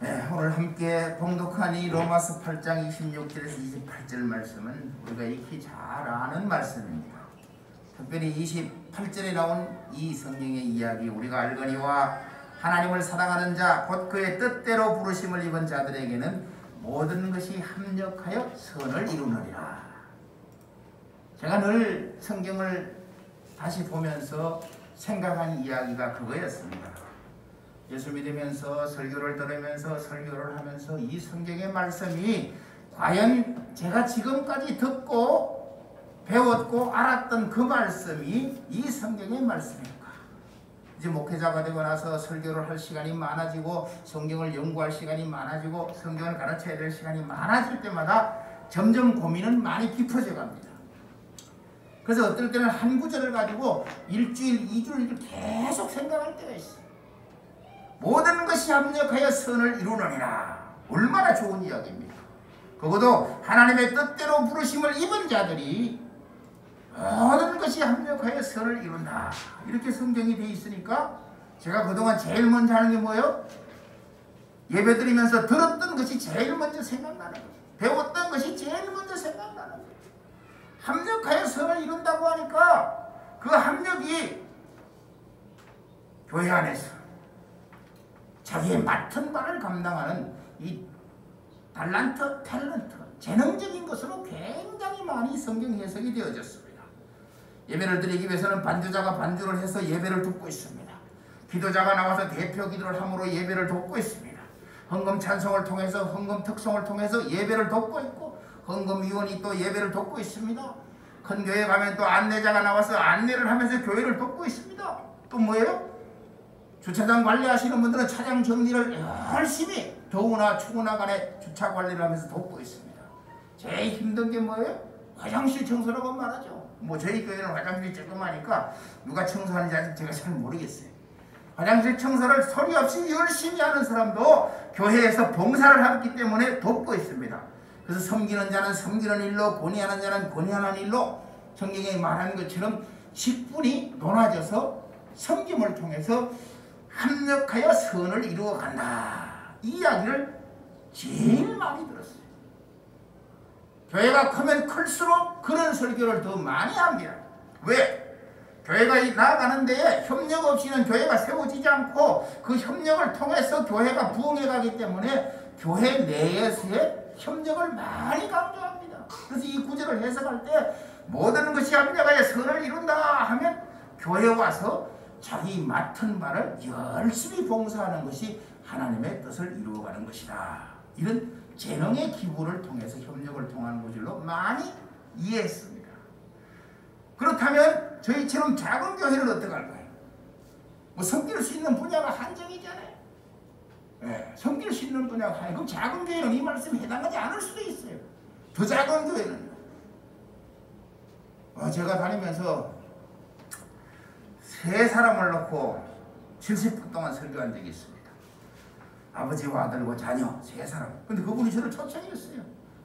네, 오늘 함께 봉독한 이 로마서 8장 26절에서 28절 말씀은 우리가 익히 잘 아는 말씀입니다. 특별히 28절에 나온 이 성경의 이야기, 우리가 알거니와 하나님을 사랑하는 자 곧 그의 뜻대로 부르심을 입은 자들에게는 모든 것이 합력하여 선을 이루느니라. 제가 늘 성경을 다시 보면서 생각한 이야기가 그거였습니다. 예수 믿으면서 설교를 들으면서 설교를 하면서 이 성경의 말씀이 과연 제가 지금까지 듣고 배웠고 알았던 그 말씀이 이 성경의 말씀일까? 이제 목회자가 되고 나서 설교를 할 시간이 많아지고 성경을 연구할 시간이 많아지고 성경을 가르쳐야 될 시간이 많아질 때마다 점점 고민은 많이 깊어져 갑니다. 그래서 어떨 때는 한 구절을 가지고 일주일, 2주일 계속 생각할 때가 있어요. 모든 것이 합력하여 선을 이루느니라. 얼마나 좋은 이야기입니까? 그것도 하나님의 뜻대로 부르심을 입은 자들이 모든 것이 합력하여 선을 이룬다. 이렇게 성경이 되어 있으니까 제가 그동안 제일 먼저 하는 게 뭐예요? 예배드리면서 들었던 것이 제일 먼저 생각나는 거예요. 배웠던 것이 제일 먼저 생각나는 거예요. 합력하여 선을 이룬다고 하니까 그 합력이 교회 안에서 자기의 맡은 바를 감당하는 이 달란트, 탤런트, 재능적인 것으로 굉장히 많이 성경 해석이 되어졌습니다. 예배를 드리기 위해서는 반주자가 반주를 해서 예배를 돕고 있습니다. 기도자가 나와서 대표 기도를 함으로 예배를 돕고 있습니다. 헌금 찬송을 통해서 헌금 특송을 통해서 예배를 돕고 있고 헌금위원이 또 예배를 돕고 있습니다. 큰 교회 가면 또 안내자가 나와서 안내를 하면서 교회를 돕고 있습니다. 또 뭐예요? 주차장 관리하시는 분들은 차량 정리를 열심히 더우나 추우나 간에 주차 관리를 하면서 돕고 있습니다. 제일 힘든 게 뭐예요? 화장실 청소라고 말하죠. 뭐 저희 교회는 화장실이 조그마하니까 누가 청소하는지 아직 제가 잘 모르겠어요. 화장실 청소를 소리 없이 열심히 하는 사람도 교회에서 봉사를 하기 때문에 돕고 있습니다. 그래서 섬기는 자는 섬기는 일로, 권위하는 자는 권위하는 일로, 성경에 말하는 것처럼 직분이 나눠져서 섬김을 통해서 합력하여 선을 이루어 간다. 이 이야기를 제일 많이 들었어요. 교회가 크면 클수록 그런 설교를 더 많이 합니다. 왜? 교회가 나아가는 데에 협력 없이는 교회가 세워지지 않고 그 협력을 통해서 교회가 부흥해 가기 때문에 교회 내에서의 협력을 많이 강조합니다. 그래서 이 구절을 해석할 때 모든 것이 합력하여 선을 이룬다 하면 교회에 와서 자기 맡은 바를 열심히 봉사하는 것이 하나님의 뜻을 이루어가는 것이다. 이런 재능의 기부를 통해서 협력을 통한 구절로 많이 이해했습니다. 그렇다면 저희처럼 작은 교회는 어떡할까요? 뭐 섬길 수 있는 분야가 한정이잖아요. 네, 섬길 수 있는 분야가 한정. 그럼 작은 교회는 이 말씀에 해당하지 않을 수도 있어요. 더 작은 교회는요. 제가 다니면서 세 사람을 놓고 70분 동안 설교한 적이 있습니다. 아버지와 아들과 자녀 세 사람. 근데 그분이 저를 초청했어요.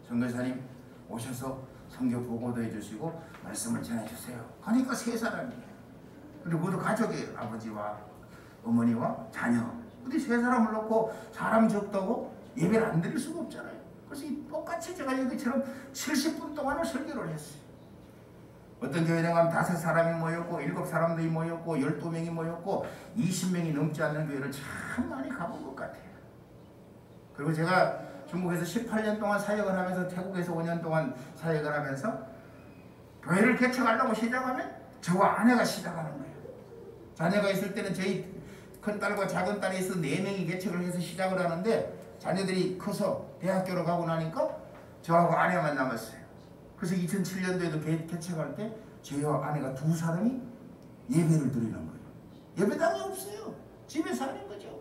선교사님 오셔서 선교 보고도 해주시고 말씀을 전해주세요. 그러니까 세 사람이에요. 근데 모두 가족이에요. 아버지와 어머니와 자녀. 근데 세 사람을 놓고 사람 적다고 예배를 안 드릴 수가 없잖아요. 그래서 똑같이 제가 여기처럼 70분 동안을 설교를 했어요. 어떤 교회에 가면 5사람이 모였고 7사람들이 모였고 12명이 모였고 20명이 넘지 않는 교회를 참 많이 가본 것 같아요. 그리고 제가 중국에서 18년 동안 사역을 하면서 태국에서 5년 동안 사역을 하면서 교회를 개척하려고 시작하면 저와 아내가 시작하는 거예요. 자녀가 있을 때는 저희 큰딸과 작은딸이 있어 4명이 개척을 해서 시작을 하는데 자녀들이 커서 대학교로 가고 나니까 저하고 아내만 남았어요. 그래서 2007년도에도 개척할 때 저희와 아내가 2사람이 예배를 드리는 거예요. 예배당이 없어요. 집에서 하는 거죠.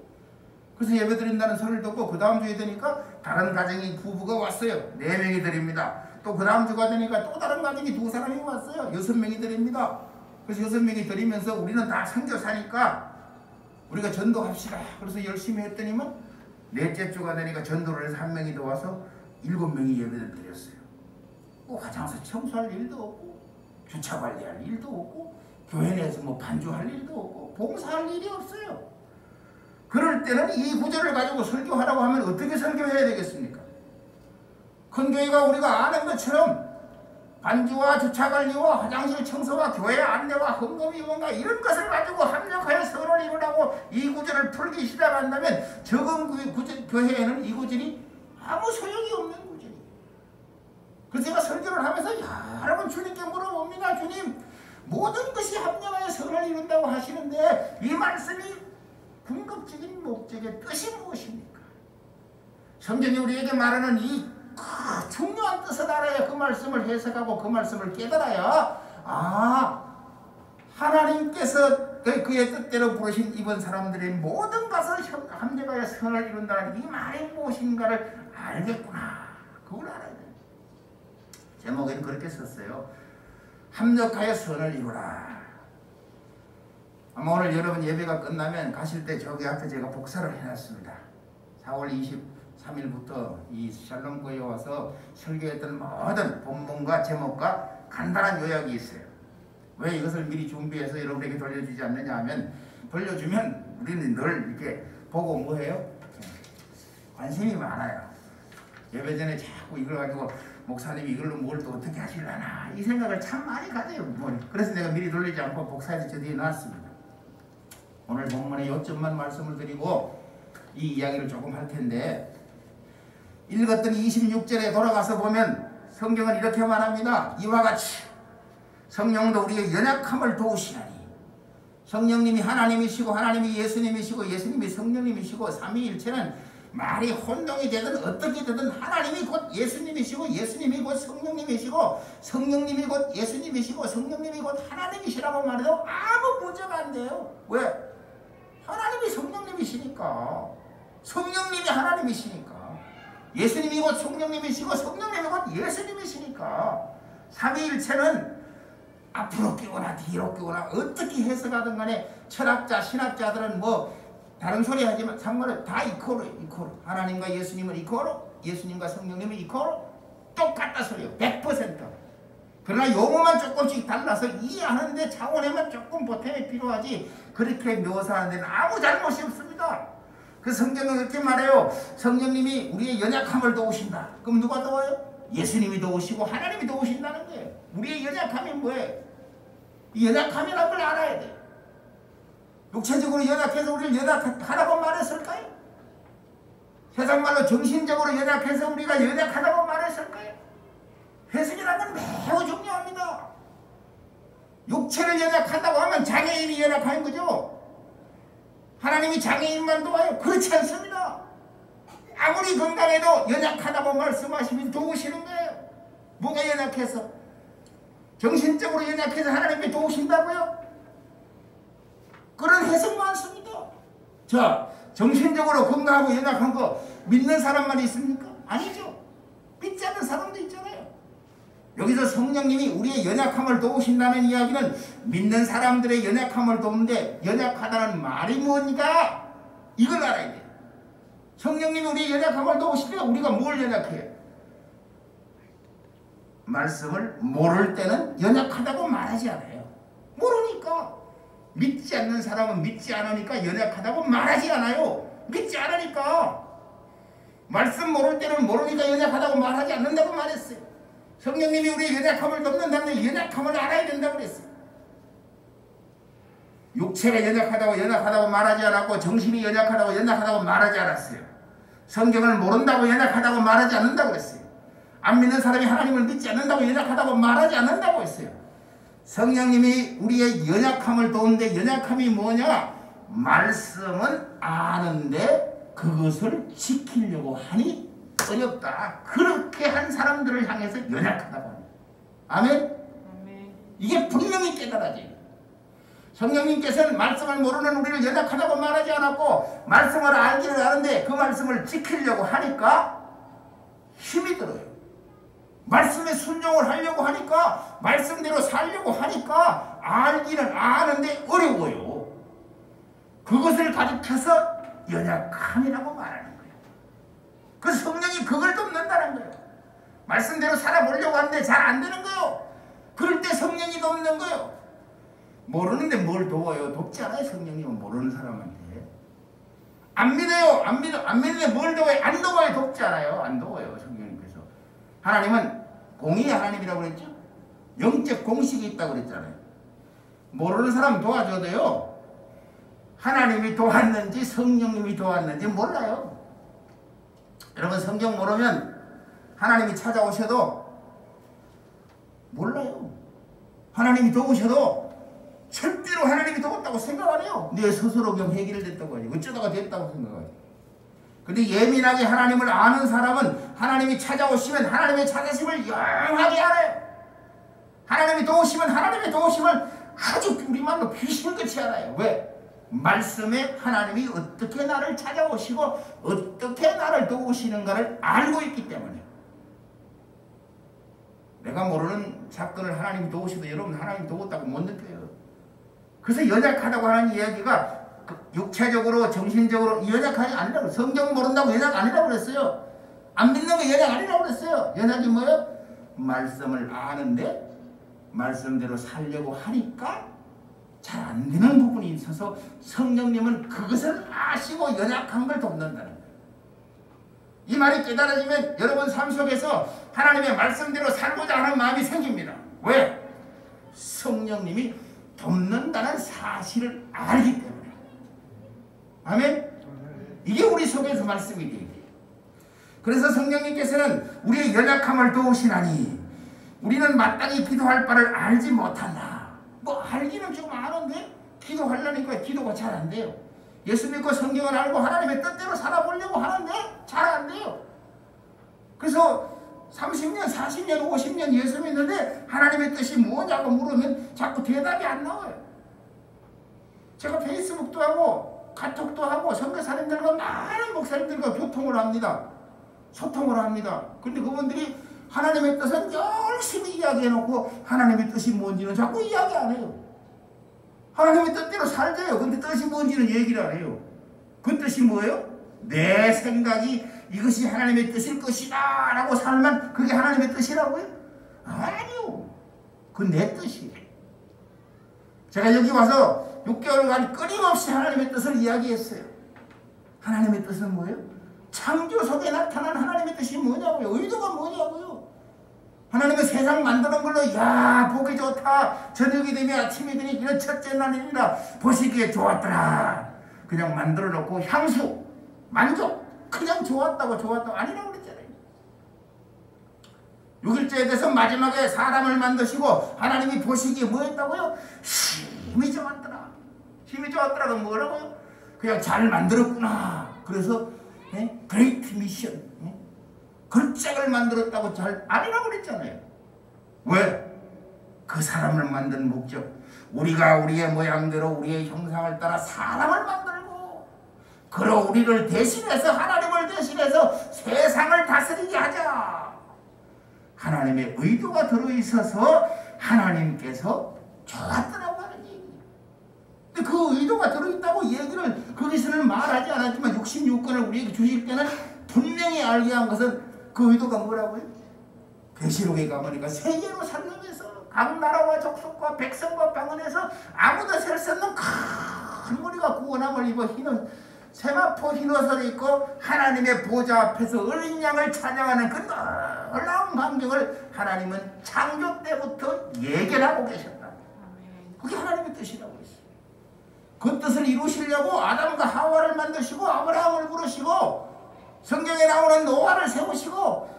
그래서 예배 드린다는 소리를 듣고 그 다음 주에 되니까 다른 가정이 부부가 왔어요. 4명이 드립니다. 또 그 다음 주가 되니까 또 다른 가정이 2사람이 왔어요. 6명이 드립니다. 그래서 6명이 드리면서 우리는 다 선교사니까 우리가 전도합시다. 그래서 열심히 했더니만 4째 주가 되니까 전도를 해서 1명이 더 와서 7명이 예배를 드렸어요. 뭐 화장실 청소할 일도 없고 주차 관리할 일도 없고 교회 내에서 뭐 반주할 일도 없고 봉사할 일이 없어요. 그럴 때는 이 구절을 가지고 설교하라고 하면 어떻게 설교해야 되겠습니까? 큰 교회가 우리가 아는 것처럼 반주와 주차관리와 화장실 청소와 교회 안내와 헌금위원과 이런 것을 가지고 합력하여 선을 이루라고 이 구절을 풀기 시작한다면 적은 교회에는 이 구절이 아무 소용이 없는 구절이에요. 그래서 제가 설교를 하면서 여러 번 주님께 물어봅니다. 주님, 모든 것이 합력하여 선을 이룬다고 하시는데 이 말씀이 궁극적인 목적의 뜻이 무엇입니까? 성경이 우리에게 말하는 이 중요한 뜻을 알아야 그 말씀을 해석하고 그 말씀을 깨달아야 하나님께서 그의 뜻대로 부르신 이번 사람들의 모든 것을 합력하여 선을 이룬다는 이 말이 무엇인가를 알겠구나. 그걸 알아야 돼. 제목에는 그렇게 썼어요. 합력하여 선을 이루라. 아마 오늘 여러분 예배가 끝나면 가실 때 저기 앞에 제가 복사를 해놨습니다. 4월 23일부터 이 샬롬교회에 와서 설교했던 모든 본문과 제목과 간단한 요약이 있어요. 왜 이것을 미리 준비해서 여러분에게 돌려주지 않느냐 하면, 돌려주면 우리는 늘 이렇게 보고 뭐해요? 관심이 많아요. 예배 전에 자꾸 이걸 가지고 목사님이 이걸로 뭘 또 어떻게 하시려나 이 생각을 참 많이 가져요. 그래서 내가 미리 돌리지 않고 복사해서 저 뒤에 놨습니다. 오늘 본문의 요점만 말씀을 드리고 이 이야기를 조금 할 텐데, 읽었던 26절에 돌아가서 보면 성경은 이렇게 말합니다. 이와 같이 성령도 우리의 연약함을 도우시나니, 성령님이 하나님이시고 하나님이 예수님이시고 예수님이 성령님이시고 삼위일체는 말이 혼동이 되든 어떻게 되든 하나님이 곧 예수님이시고 예수님이 곧 성령님이시고 성령님이 곧 예수님이시고 성령님이 곧 하나님이시라고 말해도 아무 문제가 안 돼요. 왜? 하나님이 성령님이시니까. 성령님이 하나님이시니까. 예수님이 곧 성령님이시고 성령님이 곧 예수님이시니까. 삼위일체는 앞으로 끼거나 뒤로 끼거나 어떻게 해석하든 간에 철학자, 신학자들은 뭐 다른 소리 하지만 상관은 다 이코로. 하나님과 예수님은 이코로, 예수님과 성령님은 이코로 똑같다 소리요. 100%. 그러나 용어만 조금씩 달라서 이해하는데 차원에만 조금 보탬이 필요하지, 그렇게 묘사하는 데는 아무 잘못이 없습니다. 그 성경은 그렇게 말해요. 성령님이 우리의 연약함을 도우신다. 그럼 누가 도와요? 예수님이 도우시고 하나님이 도우신다는 거예요. 우리의 연약함이 뭐예요? 이 연약함이라는 걸 알아야 돼. 육체적으로 연약해서 우리를 연약하다고 말했을까요? 세상 말로 정신적으로 연약해서 우리가 연약하다고 말했을까요? 해석이라는 건 매우 중요합니다. 육체를 연약한다고 하면 장애인이 연약한 거죠. 하나님이 장애인만 도와요? 그렇지 않습니다. 아무리 건강해도 연약하다고 말씀하시면 도우시는 거예요. 뭐가 연약해서? 정신적으로 연약해서 하나님이 도우신다고요? 그런 해석 많습니다. 자, 정신적으로 건강하고 연약한 거 믿는 사람만 있습니까? 아니죠. 믿지 않는 사람도 있잖아요. 여기서 성령님이 우리의 연약함을 도우신다는 이야기는 믿는 사람들의 연약함을 도우는데, 연약하다는 말이 뭔가 이걸 알아야 돼요. 성령님이 우리의 연약함을 도우시면 우리가 뭘 연약해요? 말씀을 모를 때는 연약하다고 말하지 않아요. 모르니까. 믿지 않는 사람은 믿지 않으니까 연약하다고 말하지 않아요. 믿지 않으니까. 말씀 모를 때는 모르니까 연약하다고 말하지 않는다고 말했어요. 성령님이 우리의 연약함을 돕는다면 연약함을 알아야 된다고 그랬어요. 육체가 연약하다고 말하지 않았고, 정신이 연약하다고 말하지 않았어요. 성경을 모른다고 연약하다고 말하지 않는다고 그랬어요. 안 믿는 사람이 하나님을 믿지 않는다고 연약하다고 말하지 않는다고 했어요. 성령님이 우리의 연약함을 도우는데, 연약함이 뭐냐? 말씀은 아는데 그것을 지키려고 하니 어렵다. 그렇게 한 사람들을 향해서 연약하다고 합니다. 아멘? 이게 분명히 깨달아져요. 성령님께서는 말씀을 모르는 우리를 연약하다고 말하지 않았고, 말씀을 알기를 아는데 그 말씀을 지키려고 하니까 힘이 들어요. 말씀에 순종을 하려고 하니까, 말씀대로 살려고 하니까 알기는 아는데 어려워요. 그것을 가리켜서 연약함이라고 말하는 거예요. 그 성령이 그걸 돕는다는 거예요. 말씀대로 살아보려고 하는데 잘 안 되는 거예요. 그럴 때 성령이 돕는 거예요. 모르는데 뭘 도와요? 돕지 않아요. 성령님은 모르는 사람한테. 안 믿어요. 안 믿는데 뭘 도와요? 안 도와요. 돕지 않아요. 안 도와요. 성령님께서. 하나님은 공의의 하나님이라고 그랬죠. 영적 공식이 있다고 그랬잖아요. 모르는 사람 도와줘도요, 하나님이 도왔는지 성령님이 도왔는지 몰라요. 여러분, 성경 모르면 하나님이 찾아오셔도 몰라요. 하나님이 도우셔도 절대로 하나님이 도왔다고 생각 안 해요. 내 스스로 그냥 해결됐다고 하지. 어쩌다가 됐다고 생각하지. 근데 예민하게 하나님을 아는 사람은 하나님이 찾아오시면 하나님의 찾으심을 영하게 알아요. 하나님이 도우시면 하나님의 도우심을 아주 우리말로 귀신같이 알아요. 왜? 말씀에 하나님이 어떻게 나를 찾아오시고 어떻게 나를 도우시는가를 알고 있기 때문에. 내가 모르는 사건을 하나님이 도우셔도 여러분 하나님이 도웠다고 못 느껴요. 그래서 연약하다고 하는 이야기가 육체적으로 정신적으로 연약하지 아니라고, 성경 모른다고 연약 아니라고 그랬어요. 안 믿는 거 연약 아니라고 그랬어요. 연약이 뭐예요? 말씀을 아는데 말씀대로 살려고 하니까 잘 안 되는 부분이 있어서 성령님은 그것을 아시고 연약한 걸 돕는다는 거예요. 이 말이 깨달아지면 여러분 삶 속에서 하나님의 말씀대로 살고자 하는 마음이 생깁니다. 왜? 성령님이 돕는다는 사실을 알기 때문에. 아멘? 이게 우리 속에서 말씀이 돼요. 그래서 성령님께서는 우리의 연약함을 도우시나니 우리는 마땅히 기도할 바를 알지 못한다. 뭐 알기는 좀 아는데 기도하려니까 기도가 잘 안 돼요. 예수 믿고 성경을 알고 하나님의 뜻대로 살아보려고 하는데 잘 안 돼요. 그래서 30년, 40년, 50년 예수 믿는데 하나님의 뜻이 뭐냐고 물으면 자꾸 대답이 안 나와요. 제가 페이스북도 하고 카톡도 하고 선교사님들과 많은 목사님들과 교통을 합니다. 소통을 합니다. 근데 그분들이 하나님의 뜻은 열심히 이야기해놓고 하나님의 뜻이 뭔지는 자꾸 이야기 안 해요. 하나님의 뜻대로 살자요. 근데 뜻이 뭔지는 얘기를 안 해요. 그 뜻이 뭐예요? 내 생각이 이것이 하나님의 뜻일 것이다 라고 살면 그게 하나님의 뜻이라고요? 아니요. 그건 내 뜻이에요. 제가 여기 와서 6개월간 끊임없이 하나님의 뜻을 이야기했어요. 하나님의 뜻은 뭐예요? 창조 속에 나타난 하나님의 뜻이 뭐냐고요? 의도가 뭐냐고요? 하나님은 세상 만드는 걸로 야 보기 좋다. 저녁이 되면 아침이 되니 이런 첫째 날이니라 보시기에 좋았더라. 그냥 만들어 놓고 향수, 만족, 그냥 좋았다고 아니라고 그랬잖아요. 6일째에 대해서 마지막에 사람을 만드시고 하나님이 보시기에 뭐 했다고요? 힘이 좋았더라. 힘이 좋았더라가 뭐라고요? 그냥 잘 만들었구나. 그래서 그레이트 미션, 걸작을 만들었다고 잘 아니라고 그랬잖아요. 왜? 그 사람을 만든 목적, 우리가 우리의 모양대로 우리의 형상을 따라 사람을 만들고 그러 우리를 대신해서 하나님을 대신해서 세상을 다스리게 하자. 하나님의 의도가 들어있어서 하나님께서 좋았더라고 하는 얘기예요. 근데 그 의도가 들어있다고 얘기를 거기서는 말하지 않았지만 66권을 우리에게 주실 때는 분명히 알게 한 것은 그 의도가 뭐라고요? 계시록에 가보니까 세계로 살려면서 각 나라와 족속과 백성과 방언에서 아무도 셀 수 없는 큰 무리가 구원함을 입어 흰 세마포 흰옷을 입고 하나님의 보좌 앞에서 어린 양을 찬양하는 그 놀라운 광경을 하나님은 창조 때부터 예견하고 계셨다. 그게 하나님의 뜻이라고 했어요. 그 뜻을 이루시려고 아담과 하와를 만드시고 아브라함을 부르시고 성경에 나오는 노아를 세우시고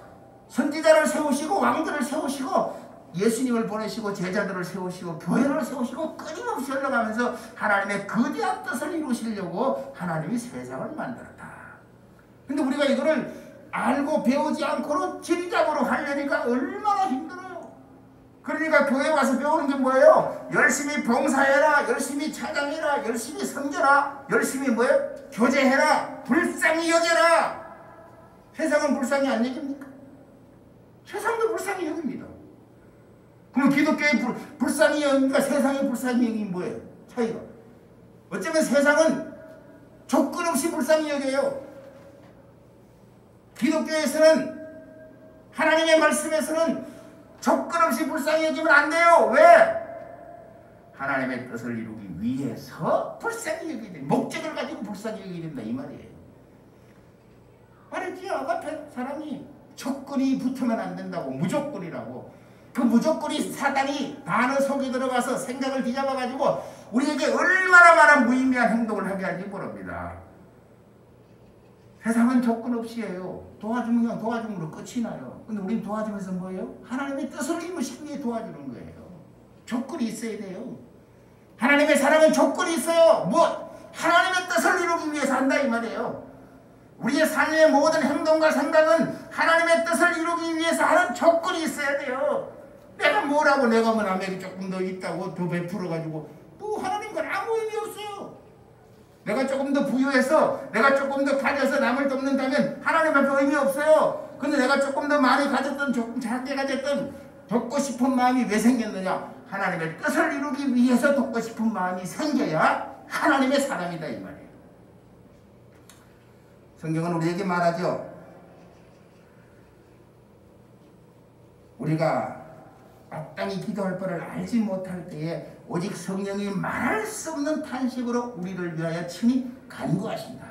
선지자를 세우시고 왕들을 세우시고 예수님을 보내시고 제자들을 세우시고 교회를 세우시고 끊임없이 흘러가면서 하나님의 거대한 뜻을 이루시려고 하나님이 세상을 만들었다. 근데 우리가 이거를 알고 배우지 않고는 진작으로 하려니까 얼마나 힘들어요. 그러니까 교회 와서 배우는 게 뭐예요? 열심히 봉사해라, 열심히 찬양해라, 열심히 섬겨라, 열심히 뭐예요? 교제해라, 불쌍히 여겨라. 세상은 불쌍히 안 여깁니까? 세상도 불쌍히 여깁니다. 그럼 기독교의 불쌍히 여기니까 세상의 불쌍히 여기니 뭐예요? 차이가. 어쩌면 세상은 조건 없이 불쌍히 여겨요. 기독교에서는 하나님의 말씀에서는 조건 없이 불쌍히 여기면 안 돼요. 왜? 하나님의 뜻을 이루기 위해서 불쌍히 여기게 된다. 목적을 가지고 불쌍히 여기게 된다 이 말이에요. 말했지 아가페 사람이 조건이 붙으면 안 된다고. 무조건이라고. 그 무조건이 사단이 단어 속에 들어가서 생각을 뒤잡아가지고 우리에게 얼마나 많은 무의미한 행동을 하게 할지 모릅니다. 세상은 조건 없이 해요. 도와주면 그냥 도와줌으로 끝이 나요. 근데 우린 도와주면서 뭐예요? 하나님의 뜻을 이루시기 위해 도와주는 거예요. 조건이 있어야 돼요. 하나님의 사랑은 조건이 있어요. 뭐 하나님의 뜻을 이루기 위해서 한다 이 말이에요. 우리의 삶의 모든 행동과 생각은 하나님의 뜻을 이루기 위해서 하는 조건이 있어야 돼요. 내가 뭐라고 내가 뭐 남에게 조금 더 있다고 더 베풀어가지고 또 하나님과는 아무 의미 없어요. 내가 조금 더 부유해서 내가 조금 더 가져서 남을 돕는다면 하나님한테 의미 없어요. 근데 내가 조금 더 많이 가졌든 조금 작게 가졌든 돕고 싶은 마음이 왜 생겼느냐? 하나님의 뜻을 이루기 위해서 돕고 싶은 마음이 생겨야 하나님의 사람이다 이 말이에요. 성경은 우리에게 말하죠. 우리가 마땅히 기도할 바를 알지 못할 때에 오직 성령이 말할 수 없는 탄식으로 우리를 위하여 친히 간구하신다.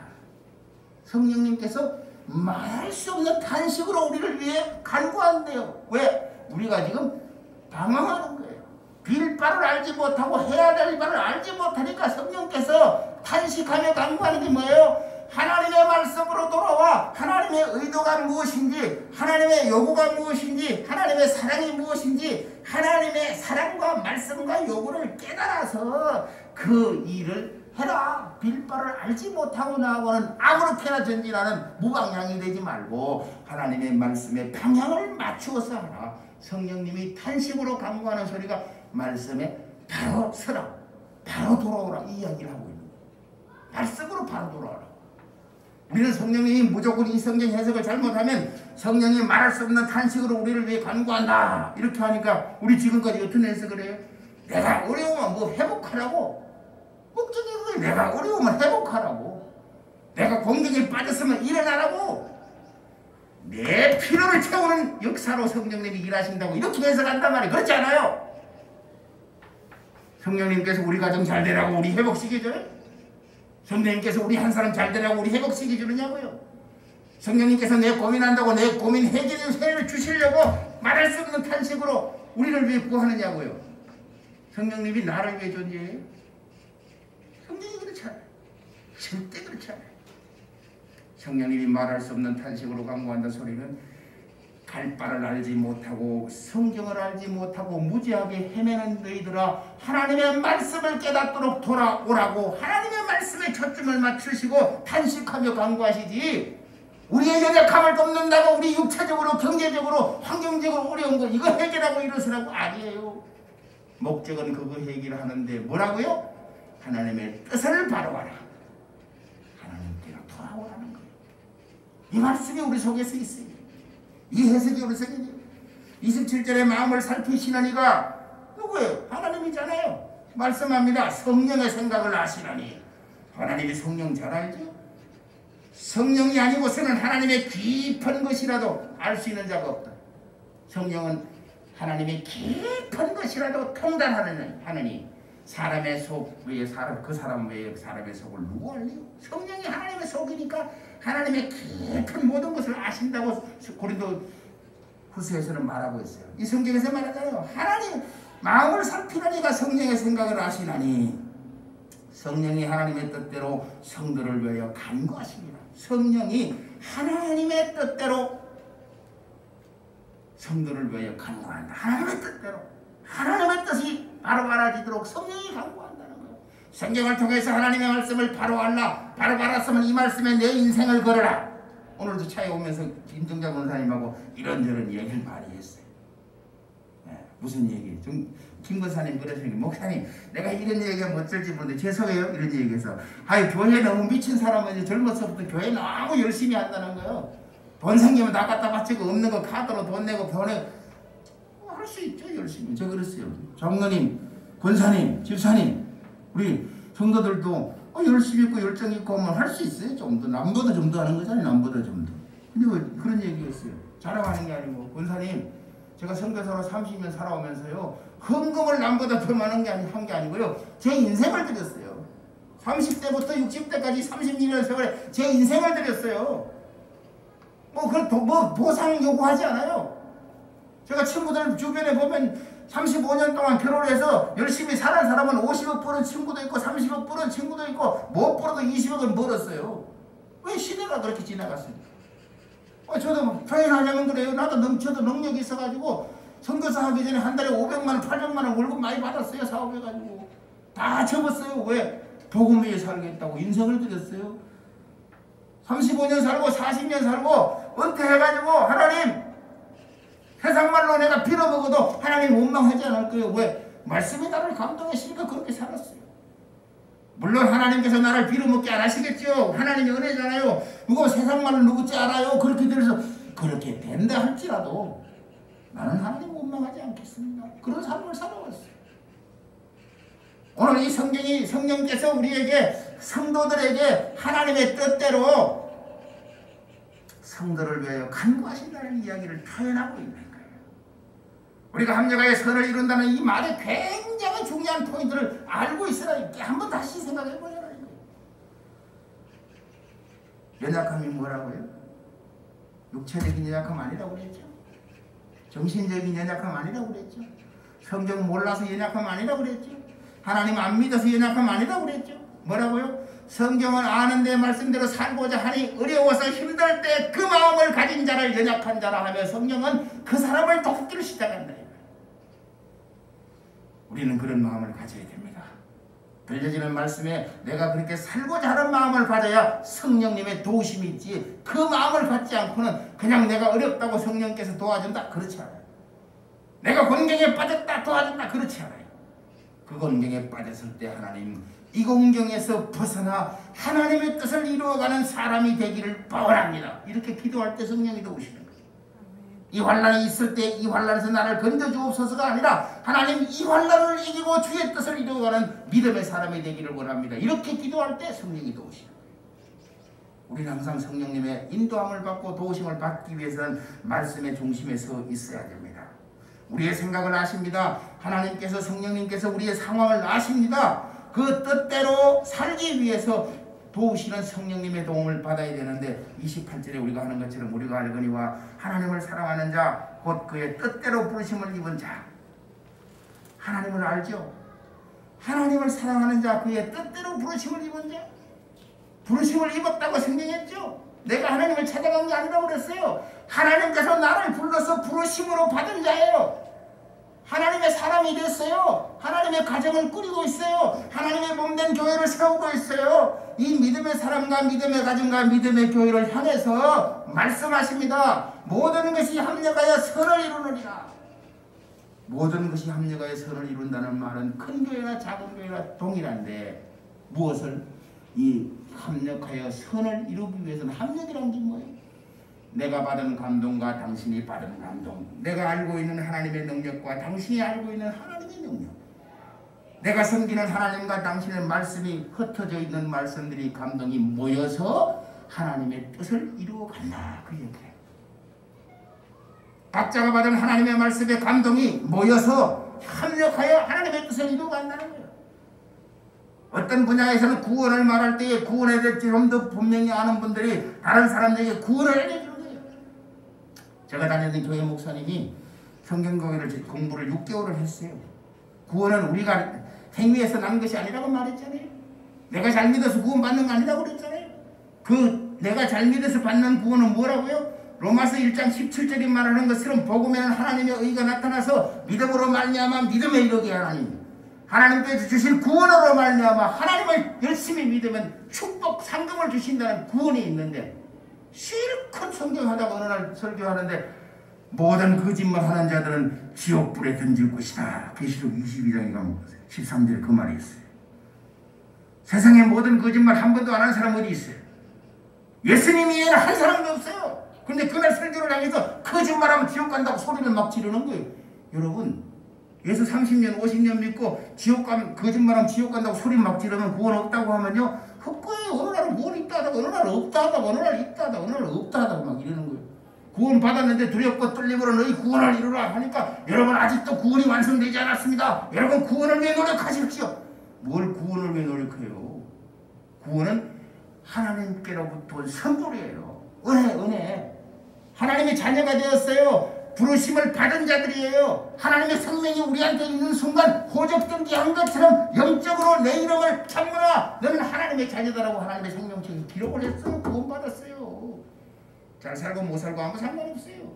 성령님께서 말할 수 없는 탄식으로 우리를 위해 간구한대요. 왜? 우리가 지금 방황하는 거예요. 빌 바를 알지 못하고 해야 될 바를 알지 못하니까 성령께서 탄식하며 간구하는 게 뭐예요? 하나님의 말씀으로 돌아와 하나님의 의도가 무엇인지, 하나님의 요구가 무엇인지, 하나님의 사랑이 무엇인지, 하나님의 사랑과 말씀과 요구를 깨달아서 그 일을 해라. 빌바를 알지 못하고 나하고는 아무렇게나 전진하는 무방향이 되지 말고 하나님의 말씀에 방향을 맞추어서 하라. 성령님이 탄식으로 간구하는 소리가 말씀에 바로 서라, 바로 돌아오라 이 이야기를 하고 있는 거예요. 말씀으로 바로 돌아오라. 우리는 성령님이 무조건 이 성경 해석을 잘못하면 성령이 말할 수 없는 탄식으로 우리를 위해 간구한다 이렇게 하니까 우리 지금까지 어떤 해석을 해요? 내가 어려우면 뭐 회복하라고. 목적이 그거예요. 내가 어려우면 회복하라고. 내가 공격에 빠졌으면 일어나라고. 내 필요를 채우는 역사로 성령님이 일하신다고 이렇게 해석한단 말이에요. 그렇지 않아요? 성령님께서 우리 가정 잘 되라고 우리 회복시켜줘요? 성령님께서 우리 한 사람 잘 되라고 우리 회복시켜 주느냐고요? 성령님께서 내 고민한다고 내 고민 해결을 주시려고 말할 수 없는 탄식으로 우리를 위해 구하느냐고요? 성령님이 나를 위해 존재해요? 성령이 그렇지 않아요. 절대 그렇지 않아요. 성령님이 말할 수 없는 탄식으로 간구한다는 소리는 갈 바를 알지 못하고 성경을 알지 못하고 무지하게 헤매는 너희들아 하나님의 말씀을 깨닫도록 돌아오라고 하나님의 말씀에 초점을 맞추시고 탄식하며 간구하시지, 우리의 연약함을 돕는다고 우리 육체적으로 경제적으로 환경적으로 어려운 거 이거 해결하고 이러시라고 아니에요. 목적은 그거 해결하는데 뭐라고요? 하나님의 뜻을 바로하라. 하나님께로 돌아오라는 거예요. 이 말씀이 우리 속에서 있어요. 이 해석이 우리 속에 27절에 마음을 살피시는 이가 누구예요? 하나님이잖아요. 말씀합니다. 성령의 생각을 아시나니. 하나님이 성령 잘 알죠? 성령이 아니고서는 하나님의 깊은 것이라도 알 수 있는 자가 없다. 성령은 하나님의 깊은 것이라도 통달하는 하느니 사람의 속 외에 그 사람 외에 사람의 속을 누구 알래요? 성령이 하나님의 속이니까 하나님의 깊은 모든 것을 아신다고 고린도 후서에서는 말하고 있어요. 이 성경에서 말하잖아요. 하나님 마음을 살피는 이가 성령의 생각을 아시나니. 성령이 하나님의 뜻대로 성도를 위하여 간구하십니다. 성령이 하나님의 뜻대로 성도를 위하여 간구한다. 하나님의 뜻대로 하나님의 뜻이 바로 알아지도록 성령이 간구한다는 거예요. 성경을 통해서 하나님의 말씀을 바로 알라. 바로 알았으면 이 말씀에 내 인생을 걸어라. 오늘도 차에 오면서 김정자 권사님하고 이런저런 얘기를 많이 했어요. 네, 무슨 얘기? 김 권사님 그러시는 게 목사님 내가 이런 얘기하면 어쩔지 모르는데 죄송해요 이런 얘기해서 아유 교회 너무 미친 사람은 젊어서부터 교회 너무 열심히 한다는 거예요. 돈 생기면 다 갖다 바치고 없는 거 카드로 돈 내고 보내 할 수 있죠. 열심히. 저 그랬어요. 장로님, 권사님, 집사님 우리 성도들도 열심히 있고 열정 있고 하면 할 수 있어요. 좀 더 남보다 좀 더 하는 거잖아요. 남보다 좀 더. 근데 왜 그런 얘기했어요. 자랑하는 게 아니고 권사님 제가 선교사로 30년 살아오면서요, 헌금을 남보다 더 많은 한 게 아니고요, 제 인생을 드렸어요. 30대부터 60대까지 32년 세월에 제 인생을 드렸어요. 뭐 보상 요구하지 않아요. 제가 친구들 주변에 보면 35년 동안 결혼해서 열심히 사는 사람은 50억 버는 친구도 있고 30억 버는 친구도 있고 못 벌어도 20억은 벌었어요. 왜 시대가 그렇게 지나갔습니까? 저도 표현하자면 그래요. 저도 능력이 있어가지고 선교사 하기 전에 한 달에 500만 원, 800만 원 월급 많이 받았어요. 사업해가지고 다 접었어요. 왜? 복음 위에 살겠다고 인생을 드렸어요. 35년 살고 40년 살고 은퇴해가지고 하나님, 세상 말로 내가 빌어먹어도 하나님 원망하지 않을 거예요. 왜? 말씀이 나를 감동했으니까 그렇게 살았어요. 물론 하나님께서 나를 빌어먹게 안 하시겠죠. 하나님이 은혜잖아요. 누구 세상 말을 누구지 알아요. 그렇게 돼서 그렇게 된다 할지라도 나는 하나님 원망하지 않겠습니다. 그런 삶을 살아왔어요. 오늘 이 성경이 성령께서 우리에게 성도들에게 하나님의 뜻대로 성도를 위하여 간구하신다는 이야기를 표현하고 있는 거예요. 우리가 합력하여 선을 이룬다는 이 말에 굉장히 중요한 포인트를 알고 있으라. 한번 다시 생각해 보려는 거예요. 연약함이 뭐라고요? 육체적인 연약함 아니라고 그랬죠. 정신적인 연약함 아니라고 그랬죠. 성경 몰라서 연약함 아니라고 그랬죠. 하나님 안 믿어서 연약함 아니라고 그랬죠. 뭐라고요? 성경을 아는데 말씀대로 살고자 하니 어려워서 힘들 때 그 마음을 가진 자를 연약한 자라 하며 성령은 그 사람을 돕기를 시작한다. 우리는 그런 마음을 가져야 됩니다. 들려지는 말씀에 내가 그렇게 살고자 하는 마음을 가져야 성령님의 도우심이 있지, 그 마음을 갖지 않고는 그냥 내가 어렵다고 성령께서 도와준다, 그렇지 않아요. 내가 곤경에 빠졌다 도와준다, 그렇지 않아요. 그 곤경에 빠졌을 때 하나님, 이 곤경에서 벗어나 하나님의 뜻을 이루어가는 사람이 되기를 바원합니다. 이렇게 기도할 때 성령이 도우시는 거예요. 이 환난이 있을 때 이 환난에서 나를 건져주옵소서가 아니라 하나님, 이 환난을 이기고 주의 뜻을 이루어가는 믿음의 사람이 되기를 원합니다. 이렇게 기도할 때 성령이 도우시는 거예요. 우리는 항상 성령님의 인도함을 받고 도우심을 받기 위해서는 말씀의 중심에 서 있어야 됩니다. 우리의 생각을 아십니다. 하나님께서, 성령님께서 우리의 상황을 아십니다. 그 뜻대로 살기 위해서 도우시는 성령님의 도움을 받아야 되는데 28절에 우리가 하는 것처럼 우리가 알거니와 하나님을 사랑하는 자 곧 그의 뜻대로 부르심을 입은 자, 하나님을 알죠? 하나님을 사랑하는 자, 그의 뜻대로 부르심을 입은 자, 부르심을 입었다고 성경했죠? 내가 하나님을 찾아간 게 아니라고 그랬어요. 하나님께서 나를 불러서 부르심으로 받은 자예요. 하나님의 사람이 됐어요. 하나님의 가정을 꾸리고 있어요. 하나님의 몸된 교회를 세우고 있어요. 이 믿음의 사람과 믿음의 가정과 믿음의 교회를 향해서 말씀하십니다. 모든 것이 합력하여 선을 이루느니라. 모든 것이 합력하여 선을 이룬다는 말은 큰 교회나 작은 교회나 동일한데, 무엇을? 이 합력하여 선을 이루기 위해서는 합력이란 게 뭐예요? 내가 받은 감동과 당신이 받은 감동, 내가 알고 있는 하나님의 능력과 당신이 알고 있는 하나님의 능력, 내가 섬기는 하나님과 당신의 말씀이 흩어져 있는 말씀들이 감동이 모여서 하나님의 뜻을 이루어간다, 그 얘기예요. 각자가 받은 하나님의 말씀의 감동이 모여서 합력하여 하나님의 뜻을 이루어간다는 거예요. 어떤 분야에서는 구원을 말할 때에 구원에 대해 좀 더 분명히 아는 분들이 다른 사람들에게 구원을 알려주는 거예요. 제가 다니는 교회 목사님이 성경공회를 공부를 6개월을 했어요. 구원은 우리가 행위에서 난 것이 아니라고 말했잖아요. 내가 잘 믿어서 구원받는 거 아니라고 그랬잖아요. 그 내가 잘 믿어서 받는 구원은 뭐라고요? 로마서 1장 17절이 말하는 것처럼 복음에는 하나님의 의가 나타나서 믿음으로 말미암아 믿음에 이르게 하나님, 하나님께서 주신 구원으로 말미암아 하나님을 열심히 믿으면 축복 상금을 주신다는 구원이 있는데, 실컷 성경하다가 어느 날 설교하는데 모든 거짓말하는 자들은 지옥불에 던질 것이다. 계시록 22장에 가면 13절에 그 말이 있어요. 세상에 모든 거짓말 한 번도 안 한 사람 어디 있어요? 예수님 이외에는 한 사람도 없어요. 그런데 그날 설교를 향해서 거짓말하면 지옥 간다고 소리를 막 지르는 거예요. 여러분, 예수 30년 50년 믿고 거짓말하면 지옥 간다고 소리 막 지르면 구원 없다고 하면요, 헛거예요. 어느 날은 구원 있다 하다가 어느 날 없다 하다가 어느 날 있다 하다가 어느 날 없다 하다가 막 이러는 거예요. 구원 받았는데 두렵고 떨림으로 너희 구원을 이루라 하니까 여러분 아직도 구원이 완성되지 않았습니다. 여러분 구원을 위해 노력하십시오. 뭘 구원을 위해 노력해요? 구원은 하나님께로부터 온 선물이에요. 은혜. 하나님의 자녀가 되었어요. 부르심을 받은 자들이에요. 하나님의 생명이 우리한테 있는 순간 호적등기한 것처럼 영적으로 내 이름을 창문아 너는 하나님의 자녀다라고 하나님의 생명책에 기록을 했어요. 구원받았어요. 잘 살고 못 살고 아무 상관없어요.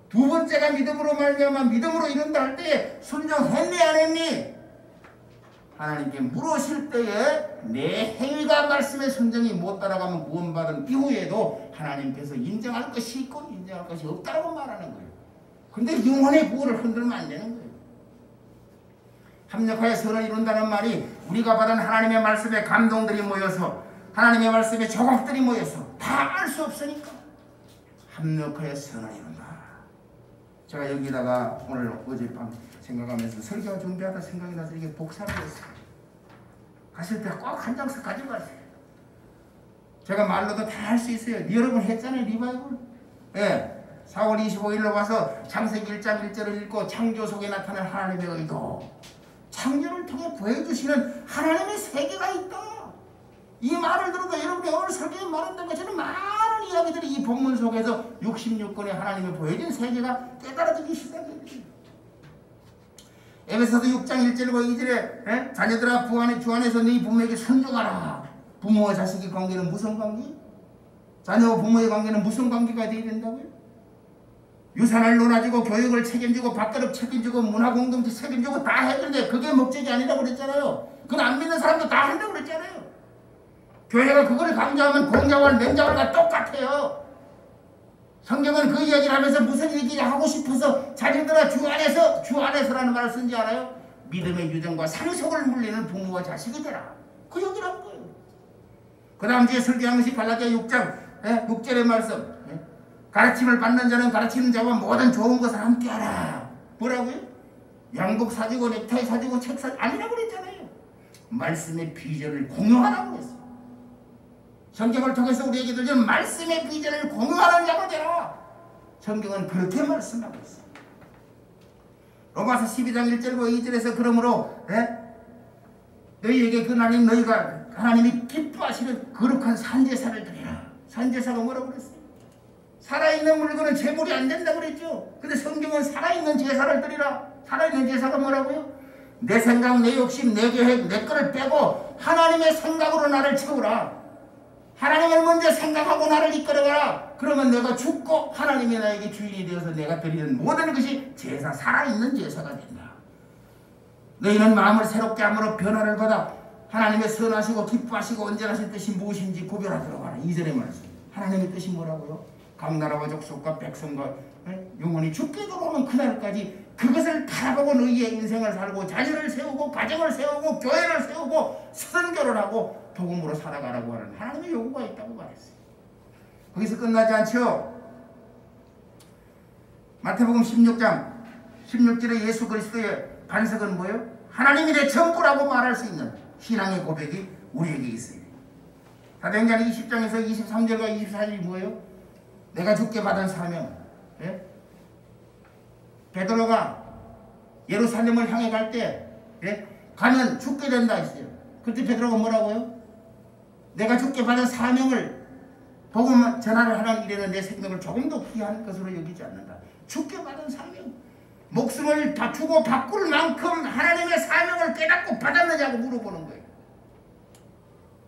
두 번째가 믿음으로 말미암아 믿음으로 이룬다 할 때에 순종했니 안 했니? 하나님께 물으실 때에 내 행위가 말씀의 순종이 못 따라가면 구원받은 이후에도 하나님께서 인정할 것이 있고 인정할 것이 없다고 말하는 거예요. 근데 영혼의 구원을 흔들면 안 되는 거예요. 합력하여 선을 이룬다는 말이 우리가 받은 하나님의 말씀의 감동들이 모여서 하나님의 말씀의 조각들이 모여서 다 알 수 없으니까 합력하여 선을 이룬다. 제가 여기다가 오늘 어젯밤 생각하면서 설교 준비하다 생각이 나서 이게 복사를 했어요. 가실 때 꼭 한 장씩 가지고 가세요. 제가 말로도 다 할 수 있어요. 여러분 했잖아요. 리바이벌. 예. 4월 25일로 와서 창세기 1장 1절을 읽고 창조 속에 나타난 하나님의 의도, 창조를 통해 보여주시는 하나님의 세계가 있다. 이 말을 들어도 여러분이 오늘 설교에 말한다는 것처럼 많은 이야기들이 이 본문 속에서 66권의 하나님의 보여진 세계가 깨달아지기 시작해요. 에베소서 6장 1절과 2절에 자녀들아 주 안에서 너희 부모에게 순종하라. 부모와 자식의 관계는 무슨 관계? 자녀와 부모의 관계는 무슨 관계가 되어야 된다고요? 유산을 논아주고 교육을 책임지고 밥그릇 책임지고 문화 공동체 책임지고 다 해주는데 그게 목적이 아니라고 그랬잖아요. 그건 안 믿는 사람도 다 한다고 그랬잖아요. 교회가 그걸 강조하면 공자와 맹자와 똑같아요. 성경은 그 이야기를 하면서 무슨 얘기를 하고 싶어서 자녀들아 주 안에서라는 말을 쓴지 알아요? 믿음의 유정과 상속을 물리는 부모와 자식이 되라. 그 얘기를 한 거예요. 그 다음 주에 설교한 것이 갈라디아 6장 6절의 말씀. 가르침을 받는 자는 가르치는 자와 모든 좋은 것을 함께하라. 뭐라고요? 양복 사주고 넥타이 사주고 책 사주고 아니라고 그랬잖아요. 말씀의 비전을 공유하라고 그랬어요. 성경을 통해서 우리에게 들려준 말씀의 비전을 공유하는 자가 되라. 성경은 그렇게 말씀하고 있어요. 로마서 12장 1절과 2절에서 그러므로 너희에게 그 하나님 너희가 하나님이 기뻐하시는 거룩한 산제사를 드리라. 산제사가 뭐라고 그랬어요? 살아있는 물건은 제물이 안 된다고 그랬죠. 근데 성경은 살아있는 제사를 드리라. 살아있는 제사가 뭐라고요? 내 생각, 내 욕심, 내 계획, 내 거를 빼고 하나님의 생각으로 나를 채우라. 하나님을 먼저 생각하고 나를 이끌어가라. 그러면 내가 죽고 하나님이 나에게 주인이 되어서 내가 드리는 모든 것이 제사, 살아있는 제사가 된다. 너희는 마음을 새롭게 함으로 변화를 받아 하나님의 선하시고 기뻐하시고 온전하신 뜻이 무엇인지 구별하도록 하라. 2절의 말씀. 하나님의 뜻이 뭐라고요? 각 나라와 족속과 백성과 영혼이 죽게 돌아오는 그날까지 그것을 바라보고 너희의 인생을 살고 자녀를 세우고 가정을 세우고 교회를 세우고 선교를 하고 복음으로 살아가라고 하는 하나님의 요구가 있다고 말했어요. 거기서 끝나지 않죠. 마태복음 16장 16절에 예수 그리스도의 반석은 뭐예요? 하나님이 내 전부라고 말할 수 있는 신앙의 고백이 우리에게 있어요. 사도행전 20장에서 23절과 24절이 뭐예요? 내가 주께 받은 사명. 베드로가 예루살렘을 향해 갈 때 가면 죽게 된다 했어요. 그때 베드로가 뭐라고요? 내가 주께 받은 사명을 복음 전하를 하는 일에는 내 생명을 조금도 귀한 것으로 여기지 않는다. 주께 받은 사명. 목숨을 다투고 바꿀 만큼 하나님의 사명을 깨닫고 받았느냐고 물어보는 거예요.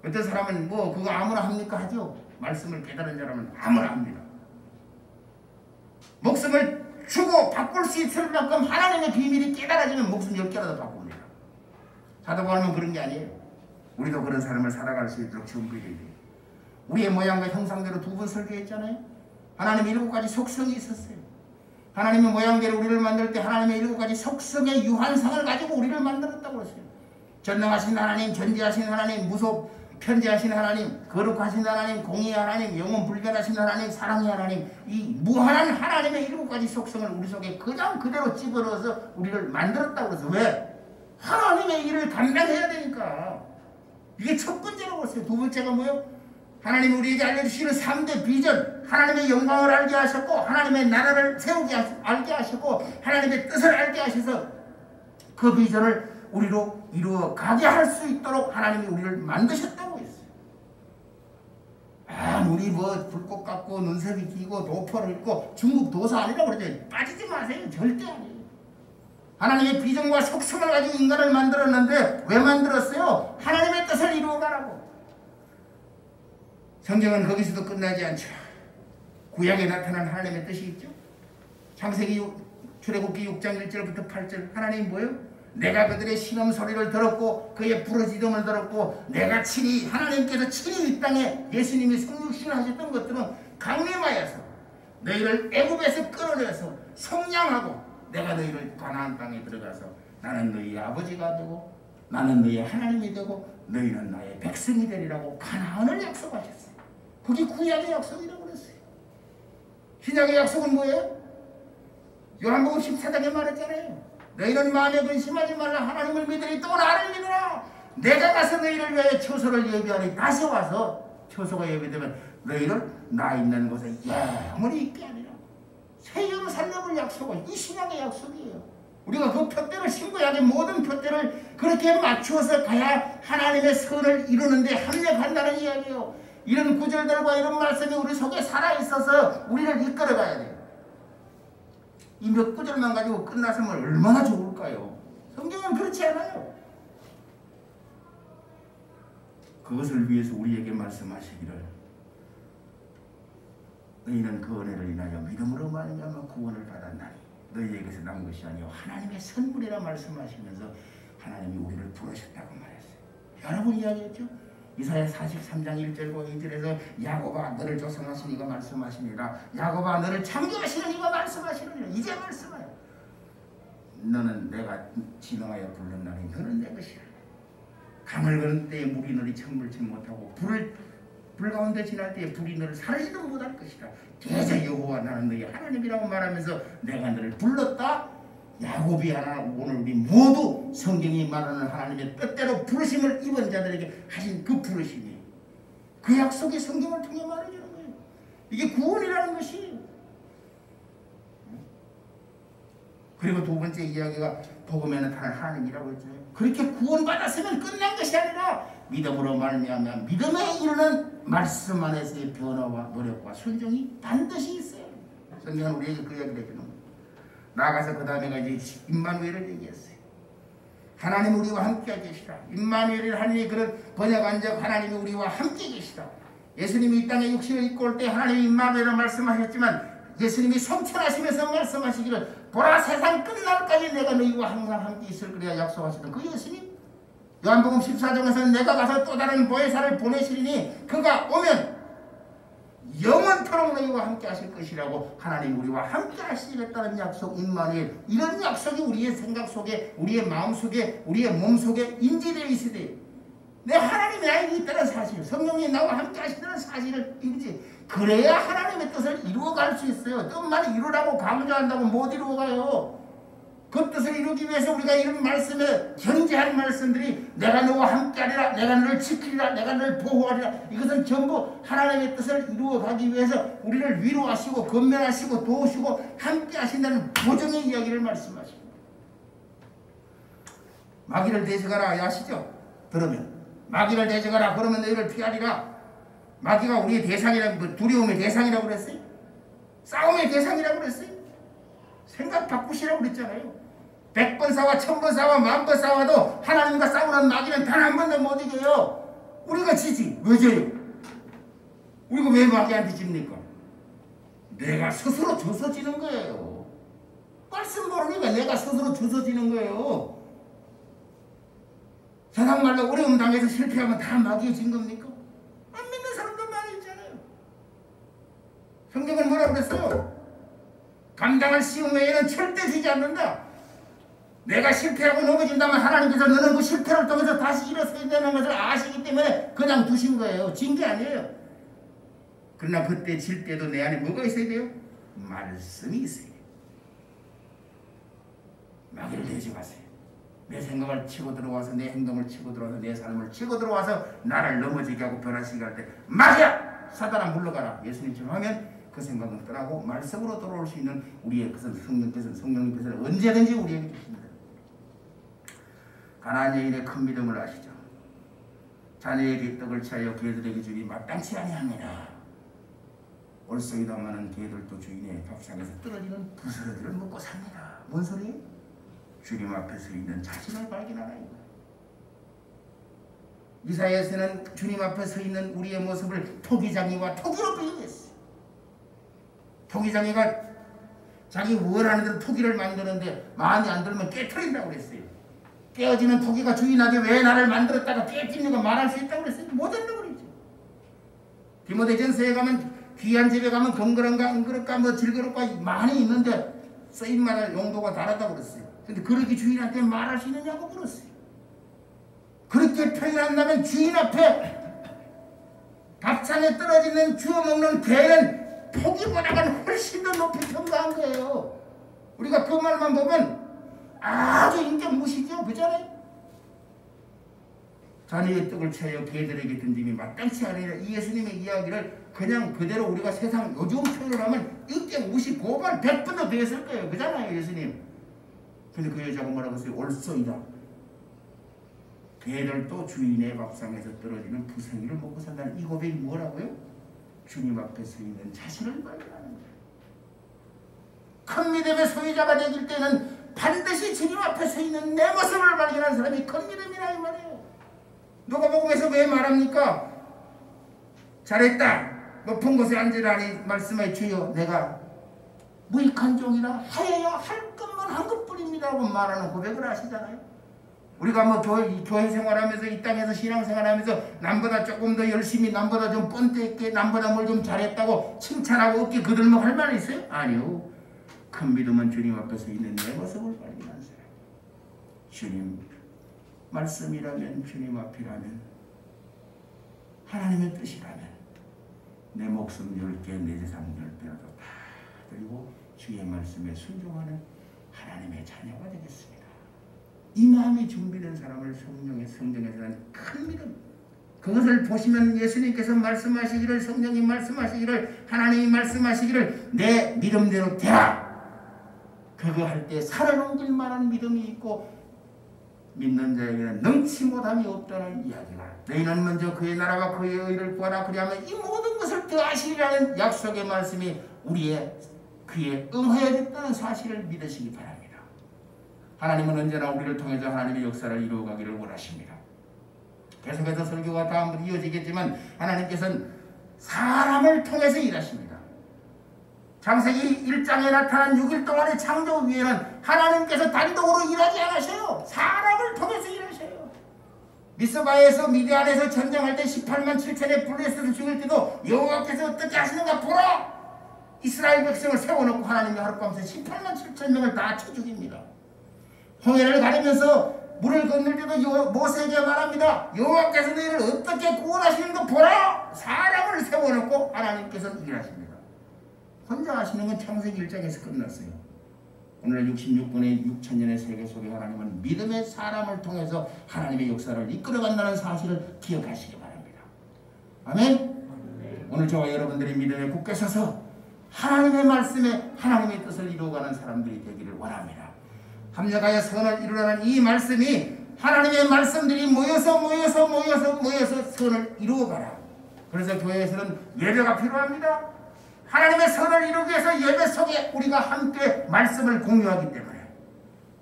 어떤 사람은 뭐 그거 아무나 합니까 하죠. 말씀을 깨달은 사람은 아무나 합니다. 목숨을 주고 바꿀 수 있을 만큼 하나님의 비밀이 깨달아지면 목숨 10개라도 바꿉니다. 사도 바울은 그런 게 아니에요. 우리도 그런 삶을 살아갈 수 있도록 준비해야 돼요. 우리의 모양과 형상대로 두 번 설계했잖아요. 하나님의 7가지 속성이 있었어요. 하나님의 모양대로 우리를 만들 때 하나님의 7가지 속성의 유한상을 가지고 우리를 만들었다고 했어요. 전능하신 하나님, 전지하신 하나님, 무속 편지하신 하나님, 거룩하신 하나님, 공의의 하나님, 영원 불변하신 하나님, 사랑의 하나님, 이 무한한 하나님의 7가지 속성을 우리 속에 그냥 그대로 집어넣어서 우리를 만들었다고 해서 왜? 하나님의 일을 감당해야 되니까. 이게 첫 번째라고 했어요. 두 번째가 뭐예요? 하나님이 우리에게 알려주시는 3대 비전, 하나님의 영광을 알게 하셨고 하나님의 나라를 세우게 알게 하셨고 하나님의 뜻을 알게 하셔서 그 비전을 우리로 이루어 가게 할 수 있도록 하나님이 우리를 만드셨다고 했어요. 우리 뭐 불꽃 같고 눈썹이 기고 도포를 입고 중국 도사 아니라고 그러죠. 빠지지 마세요. 절대 아니에요. 하나님의 비전과 속성을 가지고 인간을 만들었는데 왜 만들었어요? 하나님의 뜻을 이루어가라고. 성경은 거기서도 끝나지 않죠. 구약에 나타난 하나님의 뜻이 있죠. 창세기 출애굽기 6장 1절부터 8절 하나님이 뭐예요? 내가 그들의 신음 소리를 들었고 그의 부르짖음을 들었고 내가 친히 하나님께서 친히 이 땅에 예수님이 성육신을 하셨던 것들은 강림하여서 너희를 애굽에서 끌어내서 속량하고 내가 너희를 가나안 땅에 들어가서 나는 너희 아버지가 되고 나는 너희 하나님이 되고 너희는 나의 백성이 되리라고 가나안을 약속하셨어요. 그게 구약의 약속이라고 그랬어요. 신약의 약속은 뭐예요? 요한복음 14장에 말했잖아요. 너희는 마음에 근심하지 말라. 하나님을 믿으니 또 나를 믿으라. 내가 가서 너희를 위하여 처소를 예비하니 다시 와서 처소가 예비되면 너희를 나 있는 곳에 영원히 있게 하리라. 새 예루살렘을 약속은 이 신약의 약속이에요. 우리가 그 표대를 신구약의 모든 표대를 그렇게 맞추어서 가야 하나님의 선을 이루는데 합력한다는 이야기예요. 이런 구절들과 이런 말씀이 우리 속에 살아있어서 우리를 이끌어가야 돼요. 이 몇 구절만 가지고 끝났으면 얼마나 좋을까요? 성경은 그렇지 않아요. 그것을 위해서 우리에게 말씀하시기를 너희는 그 은혜를 인하여 믿음으로 말미암아 구원을 받았나니 너희에게서 난 것이 아니요 하나님의 선물이라 말씀하시면서 하나님이 우리를 부르셨다고 말했어요. 여러분 이야기했죠? 이사야 43장 1절과 2절에서 야곱아 너를 조성하신 이가 말씀하시니라. 야곱아 너를 창조하시는 이가 말씀하시느니라. 이제 말씀하여 너는 내가 진노하여 불렀나니 너는 내 것이라. 강을 거는 때에 물이 너를 청물치 못하고 불 가운데 지날 때에 불이 너를 사르지도 못할 것이라. 대저 여호와 나는 너희 하나님이라고 말하면서 내가 너를 불렀다. 야곱이 하나 오늘 우리 모두 성경이 말하는 하나님의 뜻대로 부르심을 입은 자들에게 하신 그 부르심이 그 약속이 성경을 통해 말해주는 거예요. 이게 구원이라는 것이. 그리고 두 번째 이야기가 복음에 나타난 하나님이라고 했잖아요. 그렇게 구원받았으면 끝난 것이 아니라 믿음으로 말미암아 믿음에 이르는 말씀 안에서의 변화와 노력과 순종이 반드시 있어요. 성경은 우리에게 그 이야기를 해주는 거예요. 나아가서 그 다음에가 이제 임마누엘을 얘기했어요. 하나님 우리와 함께 계시다. 임마누엘을 하느니 그런 번역한적 하나님이 우리와 함께 계시다. 예수님이 이 땅에 육신을 입고 올 때 하나님이 임마누엘을 말씀하셨지만 예수님이 성천하시면서 말씀하시기를 보라 세상 끝날까지 내가 너희와 항상 함께 있을 거리라 약속하시던 그 예수님. 요한복음 14장에서는 내가 가서 또 다른 보혜사를 보내시리니 그가 오면 영원토록 너희와 함께 하실 것이라고 하나님 우리와 함께 하시겠다는 약속 임마누엘. 이런 약속이 우리의 생각 속에 우리의 마음 속에 우리의 몸 속에 인지되어 있어야 돼요. 내 하나님이 나에게 있다는 사실, 성령이 나와 함께 하시다는 사실을 인지, 그래야 하나님의 뜻을 이루어갈 수 있어요. 뜻만 이루라고 강조한다고 못 이루어가요. 그 뜻을 이루기 위해서 우리가 이런 말씀에 견지한 말씀들이 내가 너와 함께하리라, 내가 너를 지키리라, 내가 너를 보호하리라, 이것은 전부 하나님의 뜻을 이루어가기 위해서 우리를 위로하시고 건면하시고 도우시고 함께하신다는 보정의 이야기를 말씀하십니다. 마귀를 대적하라 아시죠? 들으면 마귀를 대적하라 그러면 너희를 피하리라. 마귀가 우리의 대상이라고, 두려움의 대상이라고 그랬어요. 싸움의 대상이라고 그랬어요. 생각 바꾸시라고 그랬잖아요. 100번 싸워 1000번 싸워 10,000번 싸워도 하나님과 싸우는 마귀는 단 한 번도 못 이겨요. 우리가 지지. 왜 져요? 우리가 왜 마귀한테 집니까? 내가 스스로 져서 지는 거예요. 말씀 모르니까 내가 스스로 져서 지는 거예요. 세상 말로 어려움 당해서 실패하면 다 마귀에 진 겁니까? 안 믿는 사람도 많이 있잖아요. 성경은 뭐라고 그랬어요? 감당할 시험 외에는 절대 지지 않는다. 내가 실패하고 넘어진다면 하나님께서 너는 그 실패를 통해서 다시 일어서야 되는 것을 아시기 때문에 그냥 두신 거예요. 진 게 아니에요. 그러나 그때 질 때도 내 안에 뭐가 있어야 돼요? 말씀이 있어야 돼요. 마귀를 대적하세요. 내 생각을 치고 들어와서 내 행동을 치고 들어와서 내 삶을 치고 들어와서 나를 넘어지게 하고 변화시키게 할 때 맞아! 사단아 물러가라 예수님처럼 하면 그 생각은 떠나고 말씀으로 돌아올 수 있는 우리의 그것은 성령님께서는 언제든지 우리에게 주십니다. 가나안 여인의 큰 믿음을 아시죠? 자녀에게 떡을 취하여 개들에게 주니 마땅치 아니하니라. 올소이다마는 개들도 주인의 밥상에서 떨어지는 부스러기를 먹고 삽니다. 뭔 소리예요? 주님 앞에 서 있는 자신을 발견하라. 이사야서는 주님 앞에 서 있는 우리의 모습을 토기장이와 토기로 비유했어요. 토기장이가 자기 원하는 대로 토기를 만드는데 마음에 안 들면 깨트린다고 그랬어요. 깨어지는 토기가 주인에게 왜 나를 만들었다가 깨뜨리는가 말할 수 있다고 그랬어요. 못 한다고 그랬죠. 디모데전서에 가면 귀한 집에 가면 건그런가 은그럴까 뭐 질그럽까 많이 있는데 쓰임마다 용도가 다르다고 그랬어요. 근데 그렇게 주인한테 말할 수 있느냐고 물었어요. 그렇게 표현한다면 주인 앞에 밥상에 떨어지는 주워 먹는 개는 토기보다는 훨씬 더 높이 평가한 거예요. 우리가 그 말만 보면 아주 인격 무시죠. 그잖아요. 자녀의 떡을 채여 개들에게 던짐이 마땅치 않으니라. 이 예수님의 이야기를 그냥 그대로 우리가 세상 요즘 표현을 하면 인격 무시 고발 100번도 더 했을 거예요. 그잖아요 예수님. 근데 그 여자가 뭐라고 했어요? 올소이다. 개들도 주인의 밥상에서 떨어지는 부생이를 먹고 산다는 이 고백이 뭐라고요? 주님 앞에 서 있는 자신을 발견하는 거예요. 큰 믿음의 소유자가 되길 때는 반드시 주님 앞에 서 있는 내 모습을 발견한 사람이 큰 믿음이라 이 말이에요. 누가복음에서 왜 말합니까? 잘했다. 높은 곳에 앉으라니 말씀해 주여 내가 무익한 종이라 하여야 할 것만 한 것뿐입니다라고 말하는 고백을 하시잖아요. 우리가 뭐 교회 생활하면서 이 땅에서 신앙생활하면서 남보다 조금 더 열심히 남보다 좀 뻔때 있게 남보다 뭘 좀 잘했다고 칭찬하고 어깨 그들먹 할 말 있어요? 아니요. 큰 믿음은 주님 앞에서 있는 내 모습을 발견한 사람. 주님 말씀이라면 주님 앞이라면 하나님의 뜻이라면 내 목숨 10개 내 재산 10배라도 다 드리고 주의 말씀에 순종하는 하나님의 자녀가 되겠습니다. 이 마음이 준비된 사람을 성경에서는 큰 믿음, 그것을 보시면 예수님께서 말씀하시기를, 성령이 말씀하시기를, 하나님이 말씀하시기를 내 믿음대로 되라. 그거 할 때 살을 옮길 만한 믿음이 있고 믿는 자에게는 능치 못함이 없다는 이야기가, 너희는 먼저 그의 나라와 그의 의를 구하라 그리하면 이 모든 것을 더하시리라는 약속의 말씀이 그에 응하여졌다는 사실을 믿으시기 바랍니다. 하나님은 언제나 우리를 통해서 하나님의 역사를 이루어가기를 원하십니다. 계속해서 설교가 다음부터 이어지겠지만 하나님께서는 사람을 통해서 일하십니다. 창세기 1장에 나타난 6일 동안의 창조 위에는 하나님께서 단독으로 일하지 않으셔요. 사람을 통해서 일하셔요. 미스바에서 미디안에서 전쟁할 때 18만 7천의 블레셋을 죽일 때도 여호와께서 어떻게 하시는가 보라. 이스라엘 백성을 세워놓고 하나님이 하룻밤새 18만 7천 명을 다 쳐 죽입니다. 홍해를 가리면서 물을 건널 때도 모세에게 말합니다. 여호와께서 너희를 어떻게 구원하시는가 보라. 사람을 세워놓고 하나님께서 일하십니다. 혼자 하시는 건 창세기 1장에서 끝났어요. 오늘 66권의 6천년의 세계 속에 하나님은 믿음의 사람을 통해서 하나님의 역사를 이끌어간다는 사실을 기억하시기 바랍니다. 아멘. 오늘 저와 여러분들이 믿음에 굳게 서서 하나님의 말씀에 하나님의 뜻을 이루어가는 사람들이 되기를 원합니다. 합력하여 선을 이루라는 이 말씀이 하나님의 말씀들이 모여서 선을 이루어가라. 그래서 교회에서는 예배가 필요합니다. 하나님의 선을 이루기 위해서 예배 속에 우리가 함께 말씀을 공유하기 때문에,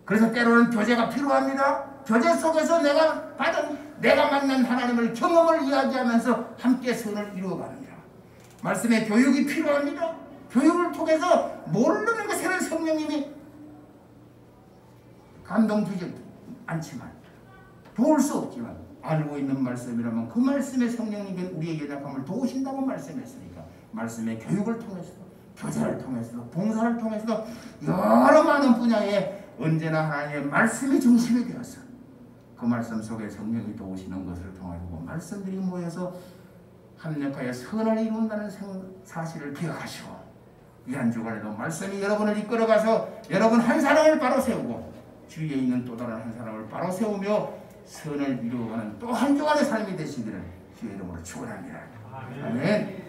그래서 때로는 교제가 필요합니다. 교제 속에서 내가 만난 하나님을 경험을 이야기하면서 함께 선을 이루어갑니다. 말씀의 교육이 필요합니다. 교육을 통해서 모르는 것에는 성령님이 감동 주지 않지만, 도울 수 없지만 알고 있는 말씀이라면 그 말씀의 성령님이 우리의 연약함을 도우신다고 말씀했으니까 말씀의 교육을 통해서도, 교제를 통해서도, 봉사를 통해서도 여러 많은 분야에 언제나 하나님의 말씀이 중심이 되어서 그 말씀 속에 성령이 도우시는 것을 통하고 말씀들이 모여서 합력하여 선을 이룬다는 사실을 기억하시고, 이 한 주간에도 말씀이 여러분을 이끌어가서 여러분 한 사람을 바로 세우고 주위에 있는 또 다른 한 사람을 바로 세우며 선을 이루어가는 또 한 주간의 삶이 되시기를 주의 이름으로 축원합니다. 아멘.